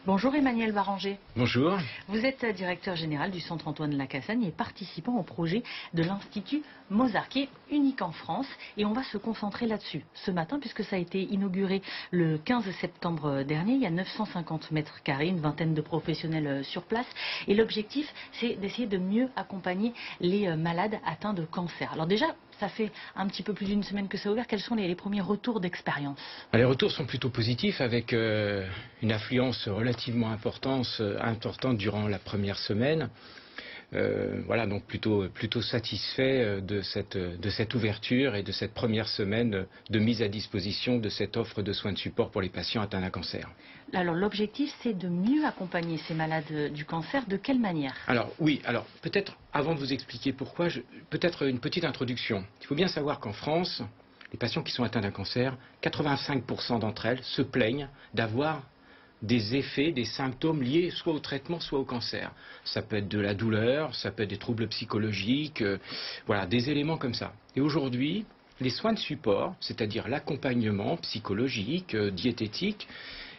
Bonjour Emmanuel Baranger. Bonjour. Vous êtes directeur général du Centre Antoine Lacassagne et participant au projet de l'Institut Mozart, qui est unique en France. Et on va se concentrer là-dessus ce matin, puisque ça a été inauguré le 15 septembre dernier. Il y a 950 mètres carrés, une vingtaine de professionnels sur place. Et l'objectif, c'est d'essayer de mieux accompagner les malades atteints de cancer. Alors déjà, ça fait un petit peu plus d'une semaine que ça a ouvert. Quels sont les premiers retours d'expérience? Les retours sont plutôt positifs, avec une affluence relativement importante durant la première semaine. Voilà, donc plutôt satisfait de cette ouverture et de cette première semaine de mise à disposition de cette offre de soins de support pour les patients atteints d'un cancer. Alors l'objectif, c'est de mieux accompagner ces malades du cancer. De quelle manière? Alors oui, peut-être avant de vous expliquer pourquoi, peut-être une petite introduction. Il faut bien savoir qu'en France, les patients qui sont atteints d'un cancer, 85% d'entre elles se plaignent d'avoir des effets, des symptômes liés soit au traitement, soit au cancer. Ça peut être de la douleur, ça peut être des troubles psychologiques, voilà, des éléments comme ça. Et aujourd'hui, les soins de support, c'est-à-dire l'accompagnement psychologique, diététique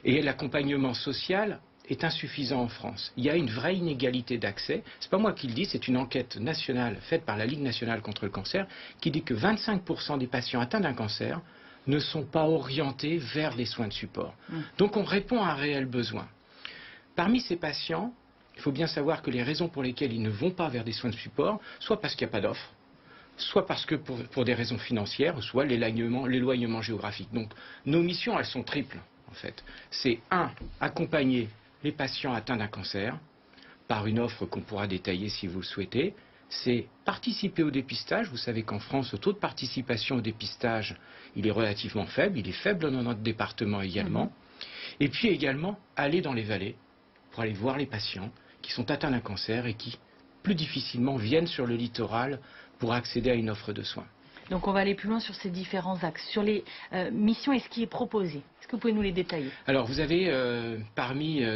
et l'accompagnement social, est insuffisant en France. Il y a une vraie inégalité d'accès. C'est pas moi qui le dis, c'est une enquête nationale faite par la Ligue nationale contre le cancer qui dit que 25% des patients atteints d'un cancer ne sont pas orientés vers les soins de support. Donc on répond à un réel besoin. Parmi ces patients, il faut bien savoir que les raisons pour lesquelles ils ne vont pas vers des soins de support, soit parce qu'il n'y a pas d'offre, soit parce que pour des raisons financières, soit l'éloignement géographique. Donc nos missions, elles sont triples en fait. C'est accompagner les patients atteints d'un cancer par une offre qu'on pourra détailler si vous le souhaitez. C'est participer au dépistage. Vous savez qu'en France, le taux de participation au dépistage, il est relativement faible. Il est faible dans notre département également. Et puis également, aller dans les vallées pour aller voir les patients qui sont atteints d'un cancer et qui, plus difficilement, viennent sur le littoral pour accéder à une offre de soins. Donc on va aller plus loin sur ces différents axes. Sur les missions et ce qui est proposé. Est-ce que vous pouvez nous les détailler? Alors vous avez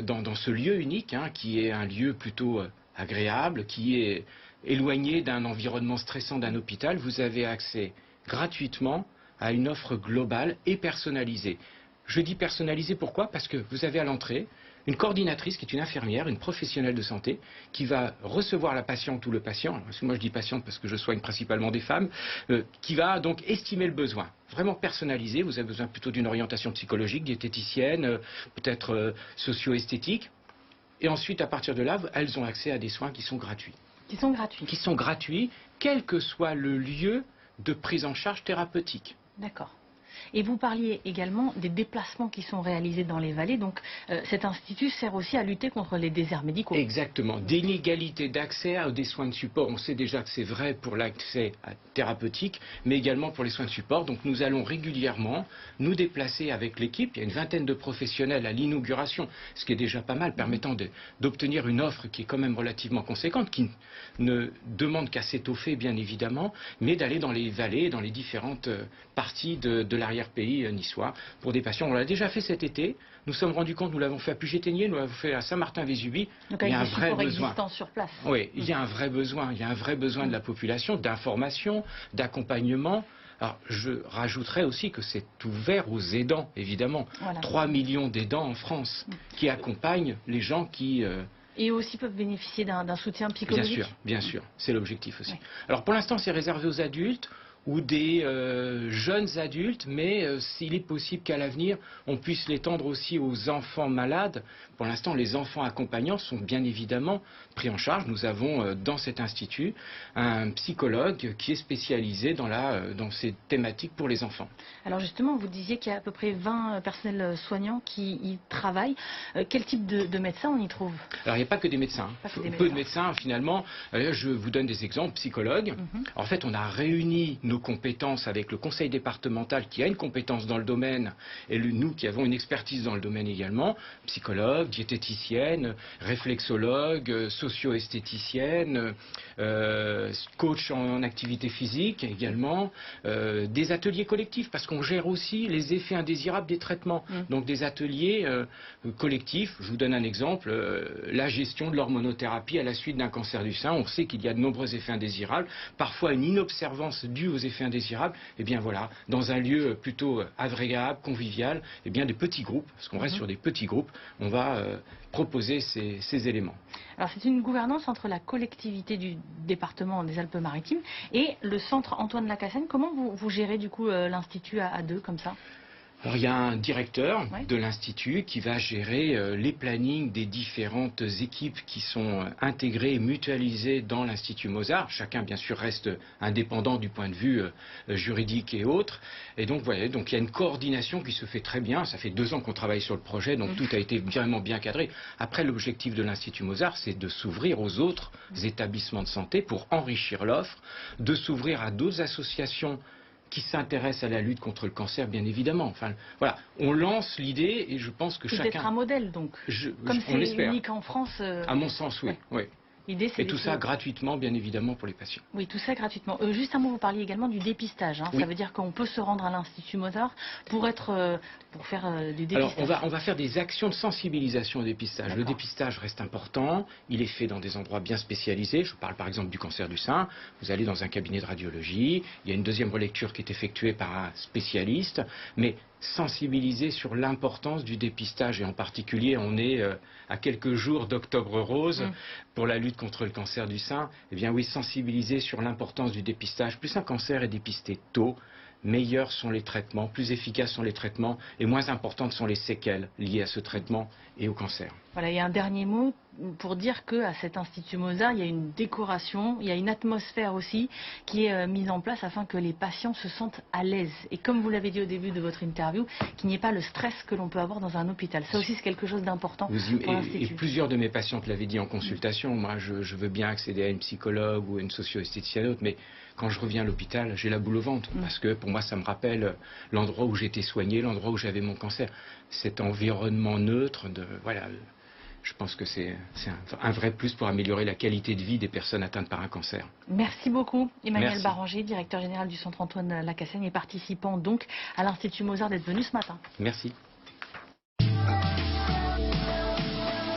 dans ce lieu unique, qui est un lieu plutôt agréable, qui est éloigné d'un environnement stressant d'un hôpital, vous avez accès gratuitement à une offre globale et personnalisée. Je dis personnalisée pourquoi? Parce que vous avez à l'entrée une coordinatrice qui est une infirmière, une professionnelle de santé, qui va recevoir la patiente ou le patient, alors, moi je dis patiente parce que je soigne principalement des femmes, qui va donc estimer le besoin, vraiment personnalisé. Vous avez besoin plutôt d'une orientation psychologique, diététicienne, peut-être socio-esthétique, et ensuite à partir de là, elles ont accès à des soins qui sont gratuits. Qui sont gratuits? Qui sont gratuits, quel que soit le lieu de prise en charge thérapeutique. D'accord. Et vous parliez également des déplacements qui sont réalisés dans les vallées. Donc cet institut sert aussi à lutter contre les déserts médicaux. Exactement. D'inégalité d'accès à des soins de support. On sait déjà que c'est vrai pour l'accès thérapeutique, mais également pour les soins de support. Donc nous allons régulièrement nous déplacer avec l'équipe. Il y a une vingtaine de professionnels à l'inauguration, ce qui est déjà pas mal, permettant d'obtenir une offre qui est quand même relativement conséquente, qui ne demande qu'à s'étoffer bien évidemment, mais d'aller dans les vallées, dans les différentes parties de l'arrière-pays niçois pour des patients. On l'a déjà fait cet été. Nous sommes rendus compte, nous l'avons fait à Puget-Théniers, nous l'avons fait à Saint-Martin-Vésubie. Donc il y a un vrai besoin sur place. Oui, il y a un vrai besoin. Il y a un vrai besoin de la population, d'information, d'accompagnement. Alors, je rajouterais aussi que c'est ouvert aux aidants, évidemment. Voilà. 3 millions d'aidants en France qui accompagnent les gens qui... Et aussi peuvent bénéficier d'un soutien psychologique. Bien sûr, c'est l'objectif aussi. Oui. Alors pour l'instant, c'est réservé aux adultes ou des jeunes adultes, mais s'il est possible qu'à l'avenir, on puisse l'étendre aussi aux enfants malades. Pour l'instant, les enfants accompagnants sont bien évidemment pris en charge. Nous avons dans cet institut un psychologue qui est spécialisé dans ces thématiques pour les enfants. Alors justement, vous disiez qu'il y a à peu près 20 personnels soignants qui y travaillent. Quel type de médecins on y trouve? Alors il n'y a pas que des médecins. Peu de médecins finalement. Je vous donne des exemples. Psychologues. En fait, on a réuni nos compétences avec le conseil départemental qui a une compétence dans le domaine et nous qui avons une expertise dans le domaine également, psychologue, diététicienne, réflexologue, socio-esthéticienne, coach en activité physique également, des ateliers collectifs parce qu'on gère aussi les effets indésirables des traitements, donc des ateliers collectifs. Je vous donne un exemple, la gestion de l'hormonothérapie à la suite d'un cancer du sein. On sait qu'il y a de nombreux effets indésirables, parfois une inobservance due aux effets indésirables, eh bien voilà, dans un lieu plutôt agréable, convivial, eh bien des petits groupes, parce qu'on reste sur des petits groupes, on va proposer ces éléments. Alors c'est une gouvernance entre la collectivité du département des Alpes-Maritimes et le centre Antoine Lacassaigne. Comment vous gérez du coup l'institut à deux comme ça? Alors il y a un directeur de l'Institut qui va gérer les plannings des différentes équipes qui sont intégrées et mutualisées dans l'Institut Mozart. Chacun bien sûr reste indépendant du point de vue juridique et autres. Et donc voilà, donc il y a une coordination qui se fait très bien. Ça fait 2 ans qu'on travaille sur le projet, donc tout a été vraiment bien cadré. Après, l'objectif de l'Institut Mozart, c'est de s'ouvrir aux autres établissements de santé pour enrichir l'offre, de s'ouvrir à d'autres associations qui s'intéressent à la lutte contre le cancer, bien évidemment. Enfin, voilà, on lance l'idée et je pense que chacun... C'est d'être un modèle, donc. Comme c'est unique en France... À mon sens, oui. Oui. Et tout ça gratuitement, bien évidemment, pour les patients. Oui, tout ça gratuitement. Juste un mot, vous parliez également du dépistage. Ça veut dire qu'on peut se rendre à l'Institut Mozart pour faire du dépistage. Alors, on va faire des actions de sensibilisation au dépistage. Le dépistage reste important. Il est fait dans des endroits bien spécialisés. Je parle par exemple du cancer du sein. Vous allez dans un cabinet de radiologie. Il y a une deuxième relecture qui est effectuée par un spécialiste. Mais sensibiliser sur l'importance du dépistage et en particulier on est à quelques jours d'Octobre Rose pour la lutte contre le cancer du sein. Eh bien oui, sensibiliser sur l'importance du dépistage. Plus un cancer est dépisté tôt, meilleurs sont les traitements, plus efficaces sont les traitements et moins importantes sont les séquelles liées à ce traitement et au cancer. Voilà, il y a un dernier mot pour dire qu'à cet Institut Mozart, il y a une décoration, il y a une atmosphère aussi qui est mise en place afin que les patients se sentent à l'aise. Et comme vous l'avez dit au début de votre interview, qu'il n'y ait pas le stress que l'on peut avoir dans un hôpital. Ça aussi, c'est quelque chose d'important pour l'Institut. Et plusieurs de mes patientes l'avaient dit en consultation. Moi, je veux bien accéder à une psychologue ou à une socio-esthéticienne autre, mais quand je reviens à l'hôpital, j'ai la boule au ventre. Parce que pour moi, ça me rappelle l'endroit où j'étais soigné, l'endroit où j'avais mon cancer. Cet environnement neutre, voilà... Je pense que c'est un vrai plus pour améliorer la qualité de vie des personnes atteintes par un cancer. Merci beaucoup, Emmanuel Baranger, directeur général du Centre Antoine Lacassaigne et participant donc à l'Institut Mozart d'être venu ce matin. Merci.